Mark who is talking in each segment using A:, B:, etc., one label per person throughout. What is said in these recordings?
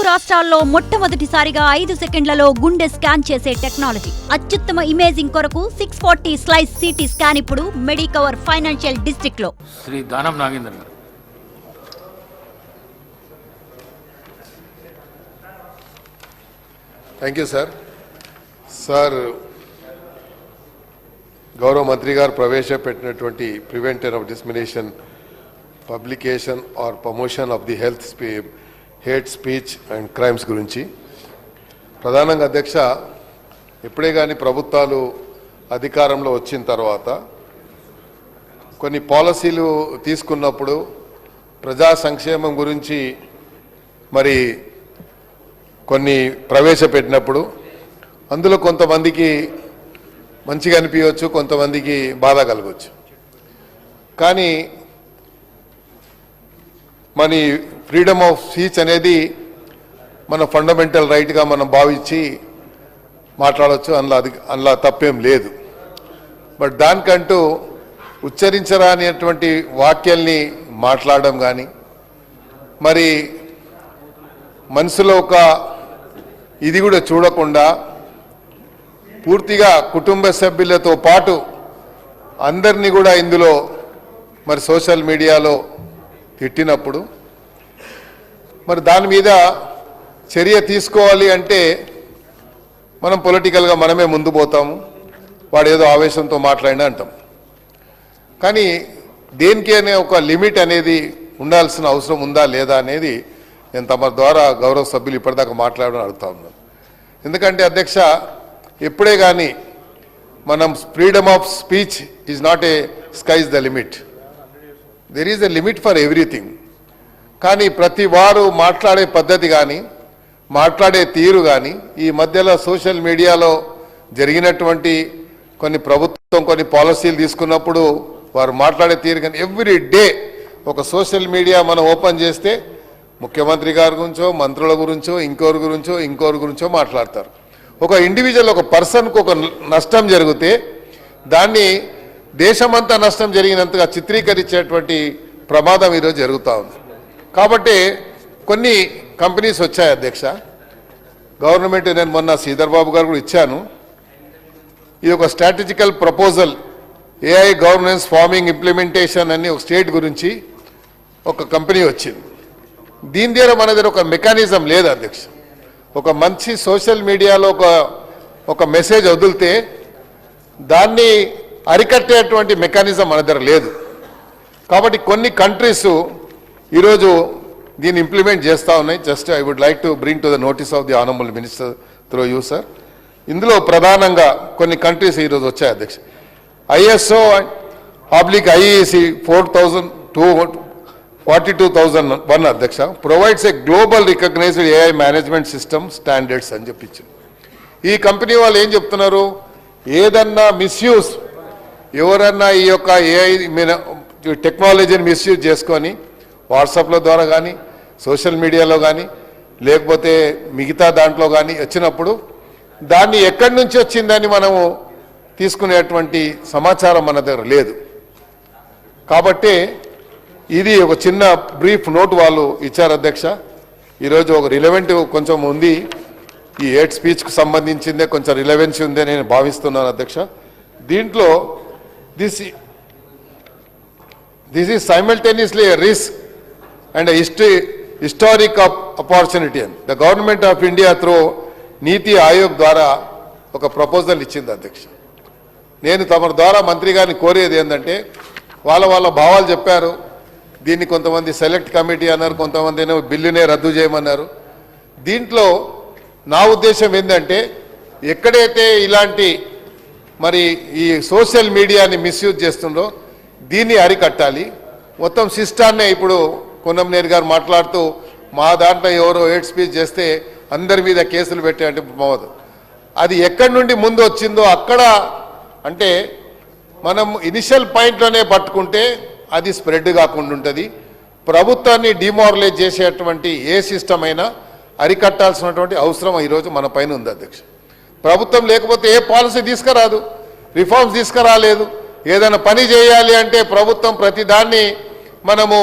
A: రాష్ట్రాల్లో మొట్టమొదటిసారిగా 5 సెకండ్లలో గుండె స్కాన్ చేసే టెక్నాలజీ. అత్యుత్తమ ఇమేజింగ్ కొరకు 640 స్లైస్ సిటీ స్కాన్ ఇప్పుడు మెడికవర్ ఫైనాన్షియల్ డిస్ట్రిక్ట్ లో.
B: శ్రీ దానం నాగేంద్ర గారు.
C: Thank you sir. సార్, గౌరవ మంత్రి గారు ప్రవేశపెట్టినటువంటి prevention of dissemination, publication or promotion of the hate speech and crimes గురించి ప్రధానంగా అధ్యక్ష, ఎప్పుడే కానీ ప్రభుత్వాలు అధికారంలో వచ్చిన తర్వాత కొన్ని పాలసీలు తీసుకున్నప్పుడు ప్రజా సంక్షేమం గురించి మరి కొన్ని ప్రవేశపెట్టినప్పుడు అందులో కొంతమందికి మంచిగా అనిపించవచ్చు, కొంతమందికి బాధ కలగవచ్చు. కానీ మన ఫ్రీడమ్ ఆఫ్ స్పీచ్ అనేది మన ఫండమెంటల్ రైట్గా మనం భావించి మాట్లాడవచ్చు, అందులో తప్పేం లేదు. బట్ దానికంటూ ఉచ్చరించరానిటువంటి వాక్యాల్ని మాట్లాడడం కానీ, మరి మనసులో ఒక ఇది కూడా చూడకుండా పూర్తిగా కుటుంబ సభ్యులతో పాటు అందరినీ కూడా ఇందులో మరి సోషల్ మీడియాలో తిట్టినప్పుడు మరి దాని మీద చర్య తీసుకోవాలి అంటే మనం పొలిటికల్గా మనమే ముందు పోతాము, వాడు ఏదో ఆవేశంతో మాట్లాడినా అంటాం. కానీ దేనికి అనే ఒక లిమిట్ అనేది ఉండాల్సిన అవసరం ఉందా లేదా అనేది నేను తమ ద్వారా గౌరవ సభ్యులు ఇప్పటిదాకా మాట్లాడడం అడుగుతా ఉన్నాను. ఎందుకంటే అధ్యక్ష, ఎప్పుడే కానీ మనం freedom of speech is not a skies the limit, there is a limit for everything. కానీ ప్రతి వారు మాట్లాడే పద్ధతి కానీ మాట్లాడే తీరు కానీ ఈ మధ్యలో సోషల్ మీడియాలో జరిగినటువంటి కొన్ని ప్రభుత్వం కొన్ని పాలసీలు తీసుకున్నప్పుడు వారు మాట్లాడే తీరు కానీ ఎవ్రీ డే ఒక సోషల్ మీడియా మనం ఓపెన్ చేస్తే ముఖ్యమంత్రి గారి గురించో, మంత్రుల గురించో, ఇంకోరి గురించో మాట్లాడతారు. ఒక ఇండివిజువల్, ఒక పర్సన్కు ఒక నష్టం జరిగితే దాన్ని దేశమంతా నష్టం జరిగినంతగా చిత్రీకరించేటువంటి ప్రమాదం ఈరోజు జరుగుతూ ఉంది. కాబట్టి కొన్ని కంపెనీస్ వచ్చాయి అధ్యక్ష, గవర్నమెంట్, నేను మొన్న శ్రీధర్ బాబు గారు కూడా ఇచ్చాను, ఇది ఒక strategical proposal AI governance farming implementation అని ఒక స్టేట్ గురించి ఒక కంపెనీ వచ్చింది. దీని దగ్గర మన దగ్గర ఒక మెకానిజం లేదు అధ్యక్ష. ఒక మంచి సోషల్ మీడియాలో ఒక మెసేజ్ వదిలితే దాన్ని అరికట్టేటువంటి మెకానిజం మన దగ్గర లేదు. కాబట్టి కొన్ని కంట్రీస్ ఈరోజు దీన్ని ఇంప్లిమెంట్ చేస్తూ ఉన్నాయి. Just I would like to bring to the notice of the honourable minister through you sir. ఇందులో ప్రధానంగా కొన్ని కంట్రీస్ ఈరోజు వచ్చాయి అధ్యక్ష. ISO/IEC 42,001 అధ్యక్ష provides a global recognised AI management system standards అని చెప్పించింది. ఈ కంపెనీ వాళ్ళు ఏం చెప్తున్నారు, ఏదన్నా మిస్యూజ్, ఎవరన్నా ఈ యొక్క ఏఐ టెక్నాలజీని మిస్యూజ్ చేసుకొని వాట్సాప్ల ద్వారా కానీ సోషల్ మీడియాలో కానీ లేకపోతే మిగతా దాంట్లో కానీ వచ్చినప్పుడు దాన్ని ఎక్కడి నుంచి వచ్చిందని మనము తీసుకునేటువంటి సమాచారం మన దగ్గర లేదు. కాబట్టి ఇది ఒక చిన్న బ్రీఫ్ నోట్ వాళ్ళు ఇచ్చారు అధ్యక్ష. ఈరోజు ఒక రిలవెంట్ కొంచెం ఉంది, ఈ హేట్ స్పీచ్కు సంబంధించిందే కొంచెం రిలవెన్స్ ఉందే నేను భావిస్తున్నాను అధ్యక్ష. దీంట్లో this is simultaneously a risk and historic opportunity అని the government of India through NITI Aayog ద్వారా ఒక ప్రపోజల్ ఇచ్చింది అధ్యక్ష. నేను తమ ద్వారా మంత్రి గారిని కోరేది ఏంటంటే, వాళ్ళ భావాలు చెప్పారు. దీన్ని కొంతమంది సెలెక్ట్ కమిటీ అన్నారు, కొంతమంది ఏమో బిల్లునే రద్దు చేయమన్నారు. దీంట్లో నా ఉద్దేశం ఏంటంటే, ఎక్కడైతే ఇలాంటి మరి ఈ సోషల్ మీడియాని మిస్యూజ్ చేస్తుందో దీన్ని అరికట్టాలి. మొత్తం సిస్టాన్నే ఇప్పుడు కొన్నంనేని గారు మాట్లాడుతూ మా దాంట్లో ఎవరో హేట్ స్పీచ్ చేస్తే అందరి మీద కేసులు పెట్టే అంటే పోవద్దు. అది ఎక్కడి నుండి ముందు వచ్చిందో అక్కడ అంటే మనం ఇనిషియల్ పాయింట్లోనే పట్టుకుంటే అది స్ప్రెడ్ కాకుండా ఉంటుంది. ప్రభుత్వాన్ని డిమారలైజ్ చేసేటువంటి ఏ సిస్టమ్ అయినా అరికట్టాల్సినటువంటి అవసరం ఈరోజు మన పైన ఉంది అధ్యక్ష. ప్రభుత్వం లేకపోతే ఏ పాలసీ తీసుకురాదు, రిఫార్మ్స్ తీసుకురాలేదు. ఏదైనా పని చేయాలి అంటే ప్రభుత్వం ప్రతిదాన్ని మనము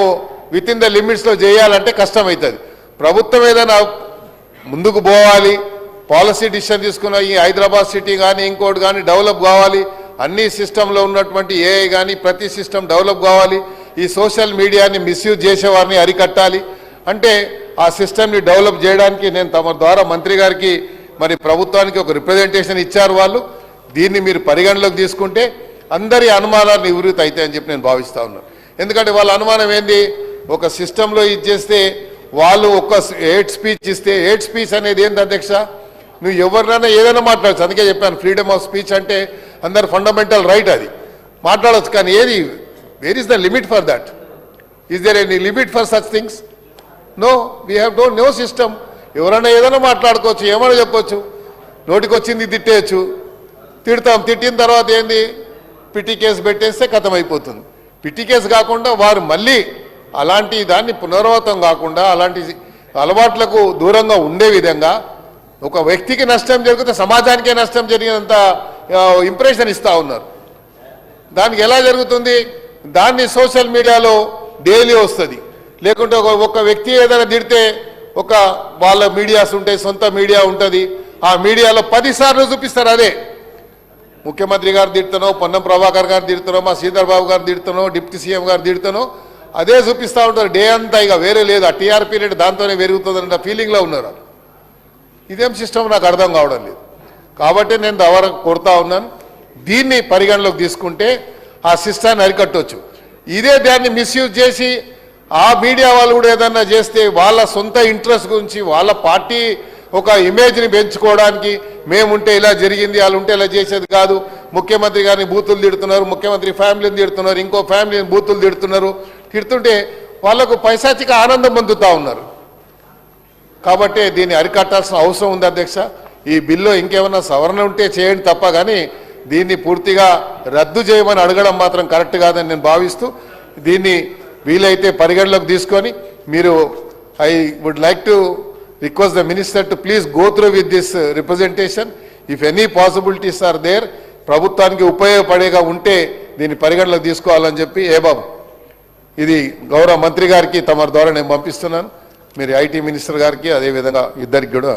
C: విత్ ఇన్ ద లిమిట్స్లో చేయాలంటే కష్టమవుతుంది. ప్రభుత్వం ఏదైనా ముందుకు పోవాలి, పాలసీ డిసిషన్ తీసుకున్న ఈ హైదరాబాద్ సిటీ కానీ ఇంకోటి కానీ డెవలప్ కావాలి, అన్ని సిస్టంలో ఉన్నటువంటి ఏఐ కానీ ప్రతి సిస్టమ్ డెవలప్ కావాలి, ఈ సోషల్ మీడియాని మిస్యూజ్ చేసేవారిని అరికట్టాలి అంటే ఆ సిస్టమ్ని డెవలప్ చేయడానికి నేను తమ ద్వారా మంత్రి గారికి మరి ప్రభుత్వానికి ఒక రిప్రజెంటేషన్ ఇచ్చారు వాళ్ళు. దీన్ని మీరు పరిగణలోకి తీసుకుంటే అందరి అనుమానాలు నివృత్తి అవుతాయని చెప్పి నేను భావిస్తా ఉన్నాను. ఎందుకంటే వాళ్ళ అనుమానం ఏంది, ఒక సిస్టంలో ఇచ్చేస్తే వాళ్ళు ఒక హేట్ స్పీచ్ ఇస్తే, హేట్ స్పీచ్ అనేది ఏంటి అధ్యక్ష, నువ్వు ఎవరినైనా ఏదైనా మాట్లాడచ్చు. అందుకే చెప్పాను ఫ్రీడమ్ ఆఫ్ స్పీచ్ అంటే అందరు ఫండమెంటల్ రైట్, అది మాట్లాడవచ్చు. కానీ ఏది, where is the limit for that? Is there any limit for such things? No, we have don't know system. ఎవరైనా ఏదైనా మాట్లాడుకోవచ్చు, ఏమైనా చెప్పొచ్చు, నోటికి వచ్చింది తిట్టేయచ్చు, తిడతాం. తిట్టిన తర్వాత ఏంది, పిటి కేసు పెట్టేస్తే కథం అయిపోతుంది. పిటి కేసు కాకుండా వారు మళ్ళీ అలాంటి దాన్ని పునరావృతం కాకుండా అలాంటి అలవాట్లకు దూరంగా ఉండే విధంగా ఒక వ్యక్తికి నష్టం జరిగితే సమాజానికే నష్టం జరిగినంత ఇంప్రెషన్ ఇస్తూ ఉన్నారు. దానికి ఎలా జరుగుతుంది, దాన్ని సోషల్ మీడియాలో డైలీ వస్తుంది. లేకుంటే ఒక వ్యక్తి ఏదైనా తిడితే ఒక వాళ్ళ మీడియాస్ ఉంటాయి, సొంత మీడియా ఉంటుంది, ఆ మీడియాలో 10 సార్లు చూపిస్తారు. అదే ముఖ్యమంత్రి గారు తిడుతానో, పొన్నం ప్రభాకర్ గారు తిడుతానో, మా శ్రీధర్ బాబు గారు తిడుతానో, డిప్యూటీ సీఎం గారు తిడుతానో అదే చూపిస్తూ ఉంటారు డే అంతా. ఇక వేరే లేదు, ఆ టీఆర్పీ రేట్ దాంతోనే పెరుగుతుందన్న ఫీలింగ్లో ఉన్నారు. ఇదేం సిస్టమ్ నాకు అర్థం కావడం లేదు. కాబట్టి నేను దవర కోరుతా ఉన్నాను, దీన్ని పరిగణలోకి తీసుకుంటే ఆ సిస్టాన్ని అరికట్టవచ్చు. ఇదే దాన్ని మిస్యూజ్ చేసి ఆ మీడియా వాళ్ళు కూడా ఏదన్నా చేస్తే వాళ్ళ సొంత ఇంట్రెస్ట్ గురించి వాళ్ళ పార్టీ ఒక ఇమేజ్ని పెంచుకోవడానికి మేముంటే ఇలా జరిగింది, వాళ్ళు ఉంటే ఇలా చేసేది కాదు, ముఖ్యమంత్రి గారిని బూతులు తిడుతున్నారు, ముఖ్యమంత్రి ఫ్యామిలీని తిడుతున్నారు, ఇంకో ఫ్యామిలీని బూతులు తిడుతున్నారు, తిడుతుంటే వాళ్లకు పైశాచిక ఆనందం పొందుతూ ఉన్నారు. కాబట్టి దీన్ని అరికట్టాల్సిన అవసరం ఉంది అధ్యక్ష. ఈ బిల్లు ఇంకేమన్నా సవరణ ఉంటే చేయండి తప్ప, కానీ దీన్ని పూర్తిగా రద్దు చేయమని అడగడం మాత్రం కరెక్ట్ కాదని నేను భావిస్తూ, దీన్ని వీలైతే పరిగణలోకి తీసుకొని మీరు I would like to request the minister to please go through with this representation. If any possibilities are there, ప్రభుత్వానికి ఉపయోగపడేగా ఉంటే దీన్ని పరిగణలోకి తీసుకోవాలని చెప్పి బాబు ఇది గౌరవ మంత్రి గారికి తమ ద్వారా నేను పంపిస్తున్నాను. మీరు ఐటీ మినిస్టర్ గారికి అదేవిధంగా ఇద్దరికి కూడా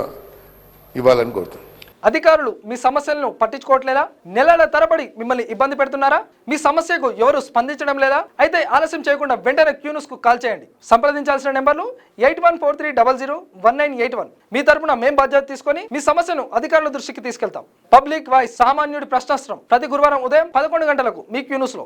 C: ఇవ్వాలని కోరుతున్నాను.
D: అధికారులు మీ సమస్యలను పట్టించుకోవట్లేదా? నెలల తరబడి మిమ్మల్ని ఇబ్బంది పెడుతున్నారా? మీ సమస్యకు ఎవరు స్పందించడం లేదా? అయితే ఆలస్యం చేయకుండా వెంటనే క్యూన్యూస్ కు కాల్ చేయండి. సంప్రదించాల్సిన నెంబర్లు 8143001981. మీ తరపున మేం బాధ్యత తీసుకొని మీ సమస్యను అధికారుల దృష్టికి తీసుకెళ్తాం. పబ్లిక్ వాయిస్, సామాన్యుడి ప్రశ్నాస్త్రం, ప్రతి గురువారం ఉదయం 11 గంటలకు మీ క్యూన్యూస్ లో.